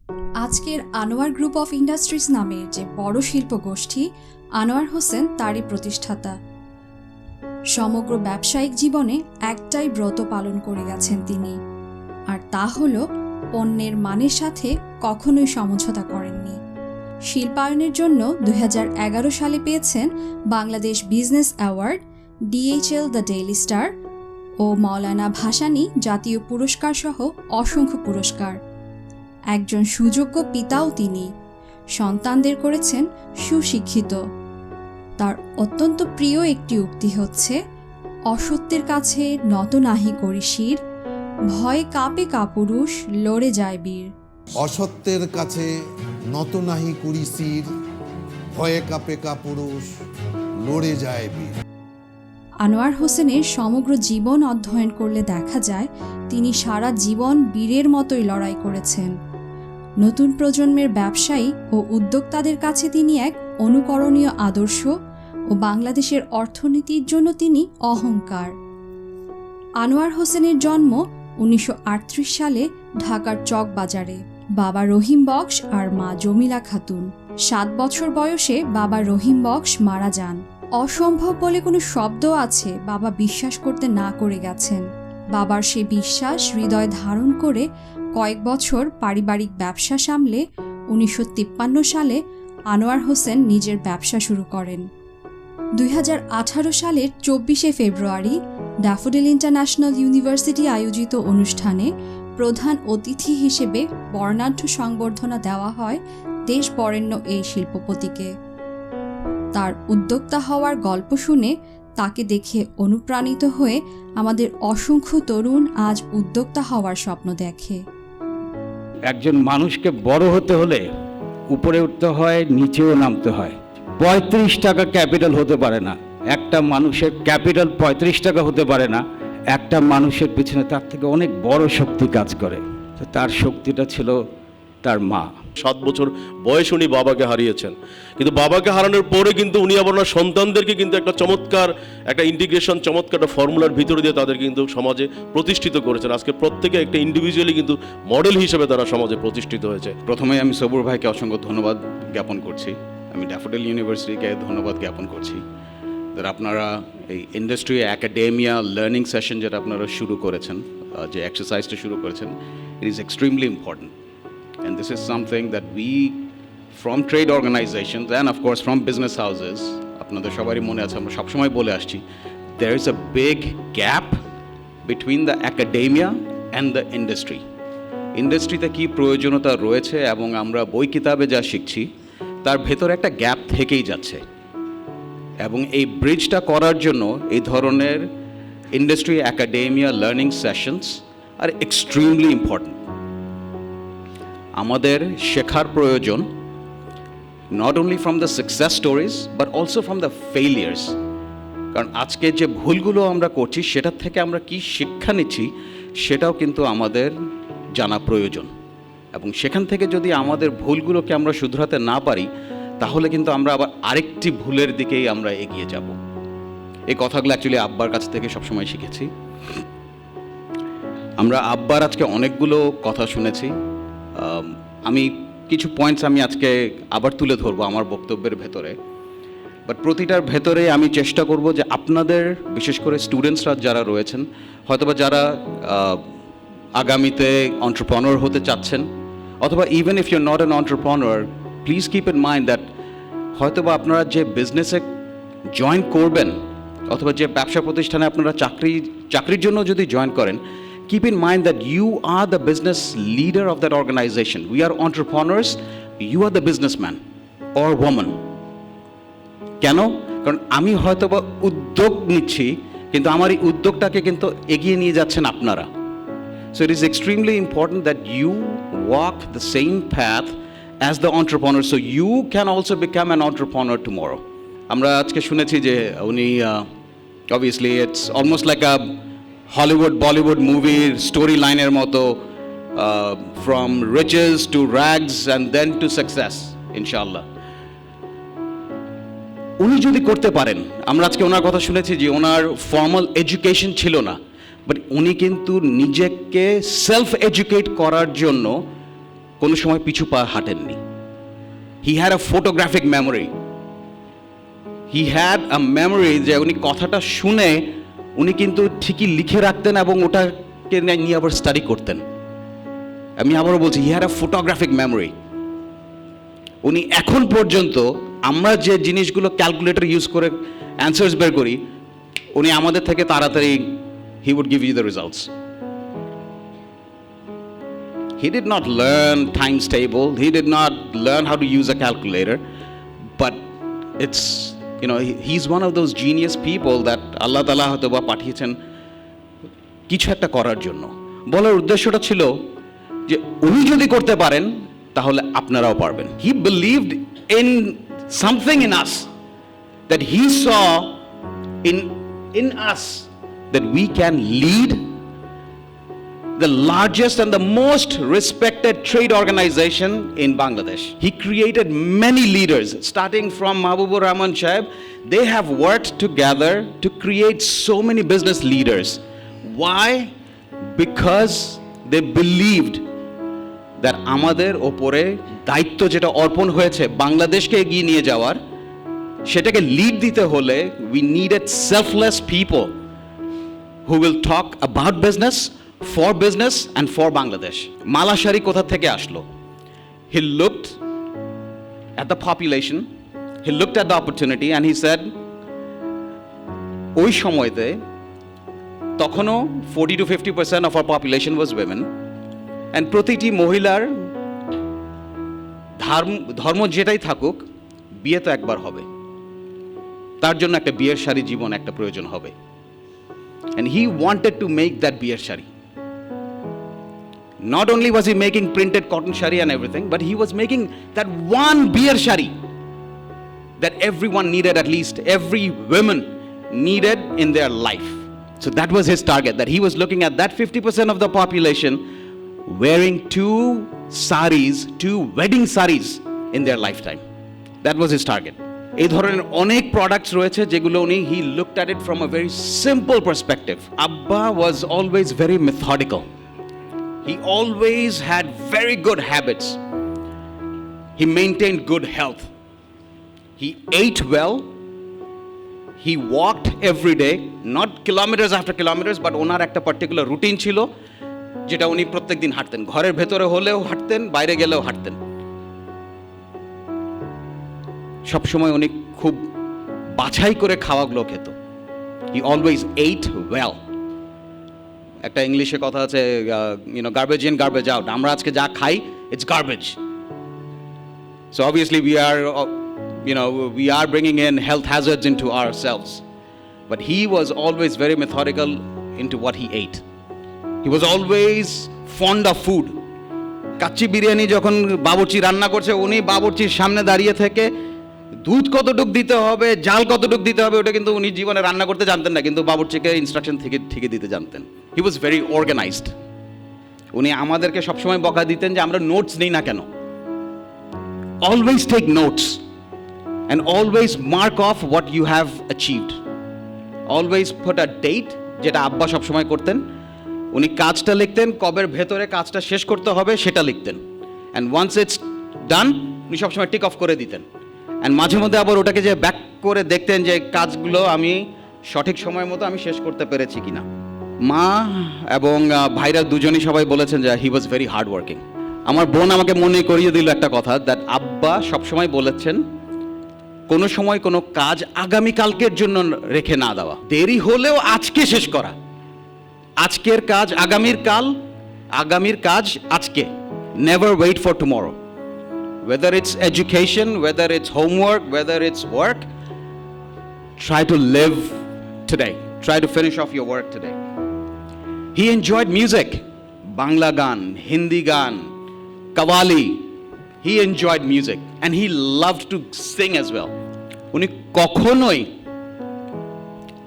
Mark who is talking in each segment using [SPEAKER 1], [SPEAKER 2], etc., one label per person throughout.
[SPEAKER 1] আজকের Anwar group of industries নামের যে বড় শিল্প গোষ্ঠী, আনোয়ার হোসেন তারই প্রতিষ্ঠাতা। সমগ্র ব্যবসায়িক জীবনে একটাই ব্রত পালন করে গেছেন তিনি, আর তা হল পণ্যের মানের সাথে কখনোই সমঝোতা করেননি। শিল্পায়নের জন্য 2011 সালে পেয়েছেন Bangladesh business award, DHL the daily star ও মাওলানা ভাসানী জাতীয় পুরস্কার সহ অসংখ্য পুরস্কার। একজন সুযোগ্য পিতাও তিনি। সন্তানদের করেছেন সুশিক্ষিত। তার অত্যন্ত প্রিয় একটি উক্তি হচ্ছে, অসত্যের কাছে নত নাহি করি শির, ভয়ে কাঁপে কাপুরুষ, লড়ে যায় বীর।
[SPEAKER 2] অসত্যের কাছে নত নাহি করি শির, ভয়ে কাঁপে কাপুরুষ, লড়ে যায় বীর।
[SPEAKER 1] আনোয়ার হোসেনের সমগ্র জীবন অধ্যয়ন করলে দেখা যায় তিনি সারা জীবন বীরের মতোই লড়াই করেছেন। নতুন প্রজন্মের ব্যবসায়ী ও উদ্যোক্তাদের কাছে তিনি এক অনুকরণীয় আদর্শ ও বাংলাদেশের অর্থনীতির জন্য তিনি অহংকার। আনোয়ার হোসেনের জন্ম 1938 সালে ঢাকার চকবাজারে। বাবা রহিম বক্স আর মা জমিলা খাতুন। 7 বছর বয়সে বাবা রহিম বক্স মারা যান। অসম্ভব বলে কোনো শব্দ আছে বাবা বিশ্বাস করতে না করে গেছেন। বাবার সে বিশ্বাস হৃদয় ধারণ করে কয়েক বছর পারিবারিক ব্যবসা সামলে 1953 সালে আনোয়ার হোসেন নিজের ব্যবসা শুরু করেন। 2018 সালের 24শে ফেব্রুয়ারি ড্যাফোডিল ইন্টারন্যাশনাল ইউনিভার্সিটি আয়োজিত অনুষ্ঠানে প্রধান অতিথি হিসেবে বর্ণাঢ্য সংবর্ধনা দেওয়া হয় দেশ বরেণ্য এই শিল্পপতিকে। তার উদ্যোক্তা হওয়ার গল্প শুনে তাকে দেখে অনুপ্রাণিত হয়ে আমাদের অসংখ্য তরুণ আজ উদ্যোক্তা হওয়ার স্বপ্ন দেখে।
[SPEAKER 3] একজন মানুষকে বড় হতে হলে উপরে উঠতে হয়, নিচেও নামতে হয়। 35 টাকা ক্যাপিটাল হতে পারে না। একটা মানুষের ক্যাপিটাল 35 টাকা হতে পারে না। একটা মানুষের পিছনে তার থেকে অনেক বড় শক্তি কাজ করে। তো তার শক্তিটা ছিল তার মা।
[SPEAKER 4] 7 বছর বয়স উনি বাবাকে হারিয়েছেন, কিন্তু বাবাকে হারানোর পরে কিন্তু উনি আবার ওনার সন্তানদেরকে কিন্তু একটা চমৎকার একটা ইন্টিগ্রেশন, চমৎকার একটা ফর্মুলার ভিতরে দিয়ে তাদের কিন্তু সমাজে প্রতিষ্ঠিত করেছেন। আজকে প্রত্যেকে একটা ইন্ডিভিজুয়ালি কিন্তু মডেল হিসেবে তারা সমাজে প্রতিষ্ঠিত হয়েছে।
[SPEAKER 5] প্রথমে আমি সবুর ভাইকে অসংখ্য ধন্যবাদ জ্ঞাপন করছি। আমি ড্যাফোডিল ইউনিভার্সিটিকে ধন্যবাদ জ্ঞাপন করছি যারা আপনারা এই ইন্ডাস্ট্রি অ্যাকাডেমিয়া লার্নিং সেশন যেটা আপনারা শুরু করেছেন, যে এক্সারসাইজটা শুরু করেছেন, it is extremely important. And this is something that we, from trade organizations and of course from business houses, আপনাদের সবারই মনে আছে, আমরা সবসময় বলে আসছি, there is a big gap between the academia and the industry. ইন্ডাস্ট্রিতে কী প্রয়োজনীয়তা রয়েছে এবং আমরা বই কিতাবে যা শিখছি তার ভেতরে একটা গ্যাপ থেকেই যাচ্ছে, এবং এই ব্রিজটা করার জন্য এই ধরনের industry academia learning sessions are extremely important. আমাদের শেখার প্রয়োজন not only from the success stories but also from the ফেইলিয়ার্স। কারণ আজকে যে ভুলগুলো আমরা করছি সেটার থেকে আমরা কি শিক্ষা নিচ্ছি সেটাও কিন্তু আমাদের জানা প্রয়োজন, এবং সেখান থেকে যদি আমাদের ভুলগুলোকে আমরা শুধরাতে না পারি তাহলে কিন্তু আমরা আবার আরেকটি ভুলের দিকেই আমরা এগিয়ে যাব। এই কথাগুলো অ্যাকচুয়ালি আব্বার কাছ থেকে সবসময় শিখেছি। আমরা আব্বার আজকে অনেকগুলো কথা শুনেছি। আমি কিছু পয়েন্টস আমি আজকে আবার তুলে ধরবো আমার বক্তব্যের ভেতরে, বাট প্রতিটার ভেতরে আমি চেষ্টা করব যে আপনাদের, বিশেষ করে স্টুডেন্টসরা যারা রয়েছেন, হয়তোবা যারা আগামীতে এন্টারপ্রেনিউর হতে চাচ্ছেন, অথবা even if you are not an entrepreneur, please keep in mind that হয়তোবা আপনারা যে বিজনেসে জয়েন করবেন অথবা যে ব্যবসা প্রতিষ্ঠানে আপনারা চাকরির জন্য যদি জয়েন করেন, keep in mind that you are the business leader of that organization. We are entrepreneurs, you are the businessman or woman. কেন? কারণ আমি হয়তোবা উদ্যোগ নিচ্ছি, কিন্তু আমার এই উদ্যোগটাকে কিন্তু এগিয়ে নিয়ে যাচ্ছেন আপনারা। So it is extremely important that you walk the same path as the entrepreneur, so you can also become an entrepreneur tomorrow. আমরা আজকে শুনেছি যে উনি obviously it's almost like a Hollywood Bollywood মুভির স্টোরি লাইনের মতো, from riches to rags and then to success, ইনশাআল্লাহ। উনি যদি করতে পারেন, আমরা আজকে ওনার কথা শুনেছি যে ওনার ফর্মাল এডুকেশন ছিল না, বাট উনি কিন্তু নিজেকে সেলফ এডুকেট করার জন্য কোনো সময় পিছু পা হাঁটেননি। He had a photographic memory. He had a memory যে উনি কথাটা শুনে উনি কিন্তু ঠিকই লিখে রাখতেন এবং ওটাকে নিয়ে আবার স্টাডি করতেন। আমি আবারও বলছি, হি হ্যাড আ ফটোগ্রাফিক মেমোরি। উনি এখন পর্যন্ত আমরা যে জিনিসগুলো ক্যালকুলেটর ইউজ করে অ্যান্সার্স বের করি, উনি আমাদের থেকে তাড়াতাড়ি he would give you the results. He did not learn times table. He did not learn how to use a calculator. But it's, he's one of those genius people that Allah Ta'ala হয়তো বা পাঠিয়েছেন কিছু একটা করার জন্য। বলার উদ্দেশ্যটা ছিল যে উনি যদি করতে পারেন তাহলে আপনারাও পারবেন। He believed in something in us that he saw in us that we can lead the largest and the most respected trade organization in Bangladesh. He created many leaders, starting from Mahbubur Rahman Saib. They have worked together to create so many business leaders. Why? Because they believed that আমাদের ওপরে দায়িত্ব যেটা অর্পণ হয়েছে বাংলাদেশকে এগিয়ে নিয়ে যাওয়ার, সেটাকে লিড দিতে হলে we needed selfless people who will talk about business, for business and for Bangladesh. Mala Shari কোথা থেকে আসলো? He looked at the population, he looked at the opportunity and he said, ওই সময়তে তখনও 40 to 50% of our population was women, and প্রতিটি মহিলার ধর্ম যেটাই থাকুক, বিয়ে তো একবার হবে, তার জন্য একটা বিয়ের শাড়ি জীবন একটা প্রয়োজন হবে। And he wanted to make that বিয়ের sari. Not only was he making printed cotton shari and everything, but he was making that one beer shari that everyone needed, at least every woman needed in their life. So that was his target, that he was looking at that 50% of the population wearing two wedding saris in their lifetime. That was his target. এই ধরনের অনেক products রয়েছে যেগুলো উনি he looked at it from a very simple perspective. Abba was always very methodical. He always had very good habits. He maintained good health. He ate well. He walked every day, not kilometers after kilometers, but ওনার একটা particular routine ছিল যেটা উনি প্রত্যেকদিন হাঁটতেন। ঘরের ভেতরে হলেও হাঁটতেন, বাইরে গেলেও হাঁটতেন। সবসময় উনি খুব বাছাই করে খাওয়াগুলো খেত। He always ate well. একটা ইংলিশে কথা আছে, গার্বেজ ইন গার্বেজ আউট। আমরা আজকে যা খাই, it's garbage. So obviously we are bringing in health hazards into ourselves, but he was always very methodical into what he ate. He was always fond of food. Kacchi biryani যখন বাবুর্চি রান্না করছে, উনি বাবুর্চির সামনে দাঁড়িয়ে থেকে দুধ কতটুক দিতে হবে, জাল কতটুক দিতে হবে, ওটা কিন্তু উনি জীবনে রান্না করতে জানতেন না, কিন্তু বাবুর্চিকে ইনস্ট্রাকশন ঠিকই দিতে জানতেন। হি ওয়াজ ভেরি অর্গানাইজড। উনি আমাদেরকে সবসময় বকা দিতেন যে আমরা নোটস নিই না কেন। Always take notes and always mark of what you have achieved. Always put a date, যেটা আব্বা সবসময় করতেন। উনি কাজটা লিখতেন, কবের ভেতরে কাজটা শেষ করতে হবে সেটা লিখতেন, অ্যান্ড ওয়ান্স ইটস ডান উনি সবসময় টিক অফ করে দিতেন। অ্যান্ড মাঝে মধ্যে আবার ওটাকে যে ব্যাক করে দেখতেন যে কাজগুলো আমি সঠিক সময়ের মতো আমি শেষ করতে পেরেছি কিনা। মা এবং ভাইরা দুজনই সবাই বলেছেন যে হি ওয়াজ ভেরি হার্ড ওয়ার্কিং। আমার বোন আমাকে মনে করিয়ে দিল একটা কথা, দ্যাট আব্বা সবসময় বলেছেন কোনো সময় কোনো কাজ আগামীকালকের জন্য রেখে না দেওয়া, দেরি হলেও আজকে শেষ করা। আজকের কাজ আগামীর কাজ আজকে। Never wait for tomorrow. Whether it's education, whether it's homework, whether it's work, try to live today. Try to finish off your work today. He enjoyed music, Bangla gan, Hindi gan, Qawwali. He enjoyed music and he loved to sing as well. উনি কখনোই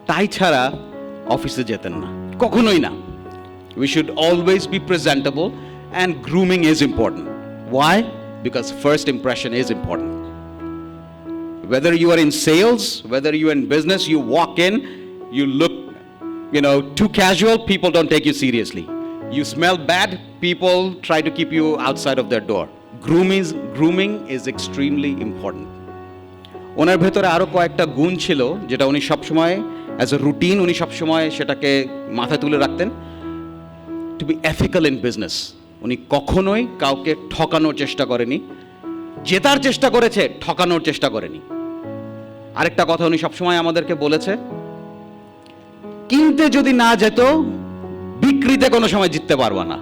[SPEAKER 5] তাই ছাড়া অফিসে যেতেন না, কখনোই না। We should always be presentable and grooming is important. Why? Because first impression is important. Whether you are in sales, whether you are in business, you walk in, you look, too casual, people don't take you seriously. You smell bad, people try to keep you outside of their door. Grooming is extremely important. ওনার ভেতরে আরও কয়েকটা গুণ ছিল যেটা উনি সবসময় as a routine উনি সবসময় সেটাকে মাথায় তুলে রাখতেন। To be ethical in business. উনি কখনোই কাউকে ঠকানোর চেষ্টা করেনি, জেতার চেষ্টা করেছে, ঠকানোর চেষ্টা করেনি। আরেকটা কথা উনি সবসময় আমাদেরকে বলেছে, কিনতে যদি না যেত বিক্রিতে কোনো সময় জিততে পারবা না।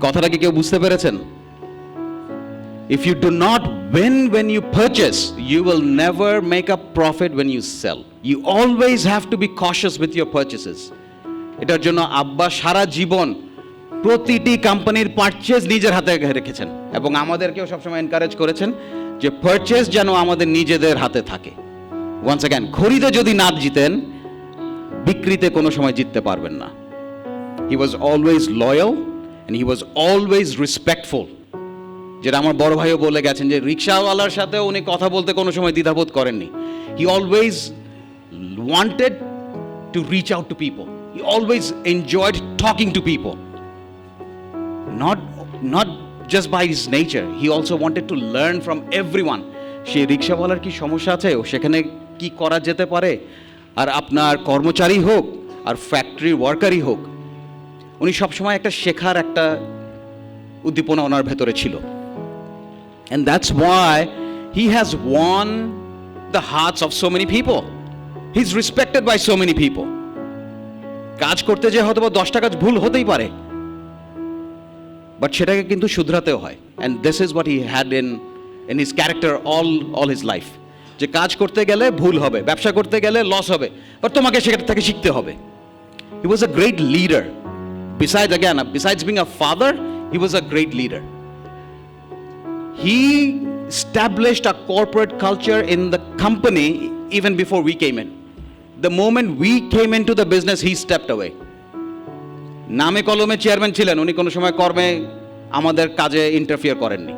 [SPEAKER 5] কথাটা কি কেউ বুঝতে পেরেছেন? If you do not win when you purchase, you will never make a profit when you sell. You always have to be cautious with your purchases. এটার জন্য আব্বা সারা জীবন প্রতিটি কোম্পানির পারচেজ নিজের হাতে রেখেছেন এবং আমাদেরকেও সবসময় এনকারেজ করেছেন যে পারচেজ যেন আমাদের নিজেদের হাতে থাকে। ওয়ান্স অ্যাগেন, খরিদে যদি না জিতেন বিক্রিতে কোনো সময় জিততে পারবেন না। He was always loyal and he was always respectful. যেটা আমার বড় ভাইও বলে গেছেন যে রিক্সাওয়ালার সাথে উনি কথা বলতে কোনো সময় দ্বিধাবোধ করেননি। He always wanted to reach out to people. He always enjoyed talking to people. Not just by his nature. He also wanted to learn from everyone. সেই রিক্সাওয়ালার কি সমস্যা আছে, সেখানে কি করা যেতে পারে, আর আপনার কর্মচারী হোক আর ফ্যাক্টরি ওয়ার্কারই হোক, উনি সবসময় একটা শেখার একটা উদ্দীপনা ওনার ভেতরে ছিল। And that's why he has won the hearts of so many people. He's respected by so many people. কাজ করতে যে হয়তো বা 10টা কাজ ভুল হতেই পারে, বাট সেটাকে কিন্তু শুধরাতেও হয়। And this is what he had in his character all his life. যে কাজ করতে গেলে ভুল হবে, ব্যবসা করতে গেলে লস হবে, বাট তোমাকে সেটা থেকে শিখতে হবে। He was a great leader. Besides being a father, he was a great leader. He established a corporate culture in the company even before we came in. The moment we came into the business, he stepped away. নামে কলমে chairman ছিলেন, উনি কোনো সময় কর্মে আমাদের কাজে interfere করেননি।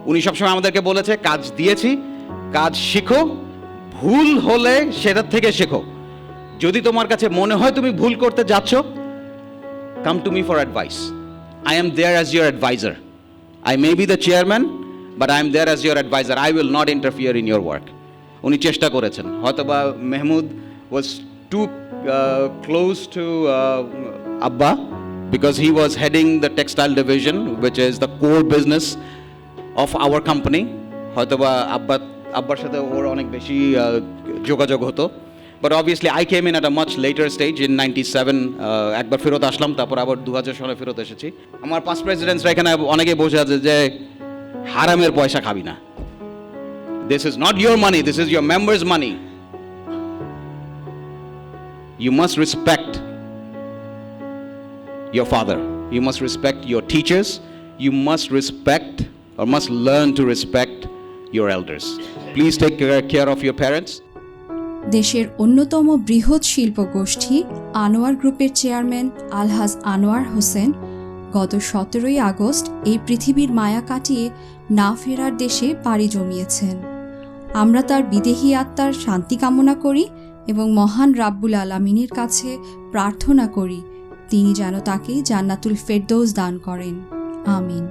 [SPEAKER 5] উনি সবসময় আমাদেরকে বলেছে, কাজ দিয়েছি, কাজ শিখো, ভুল হলে সেটার থেকে শেখো। যদি তোমার কাছে মনে হয় তুমি ভুল করতে যাচ্ছ, come to me for advice. I am there as your advisor. I may be the chairman, but I am there as your advisor. I will not interfere in your work. উনি চেষ্টা করেছেন। হয়তোবা Mahmud was too close to Abba because he was heading the textile division, which is the core business of our company. হয়তোবা আব্বার সাথে ওর অনেক বেশি যোগাযোগ হতো। But obviously I came in at a much later stage in 97. একবার ফেরত আসলাম, তারপর আবার 2000 সালে ফেরত এসেছি। আমার পাস্ট প্রেসিডেন্টসরা এখানে অনেকে বসে আছে যে হারামের পয়সা খাবি না। This is not your money, this is your members' money. You must respect your father. You must respect your teachers. You must respect or must learn to respect your elders. Please take care of your parents.
[SPEAKER 1] দেশের অন্যতম বৃহৎ শিল্প গোষ্ঠী আনোয়ার গ্রুপের chairman আলহাজ আনোয়ার হোসেন গত 17ই August এই পৃথিবীর মায়া কাটিয়ে না ফেরার দেশে পাড়ি জমিয়েছেন। আমরা তার বিদেহী আত্মার শান্তি কামনা করি এবং মহান রাব্বুল আলামিনের কাছে প্রার্থনা করি তিনি যেন তাকে জান্নাতুল ফেরদৌস দান করেন। আমিন।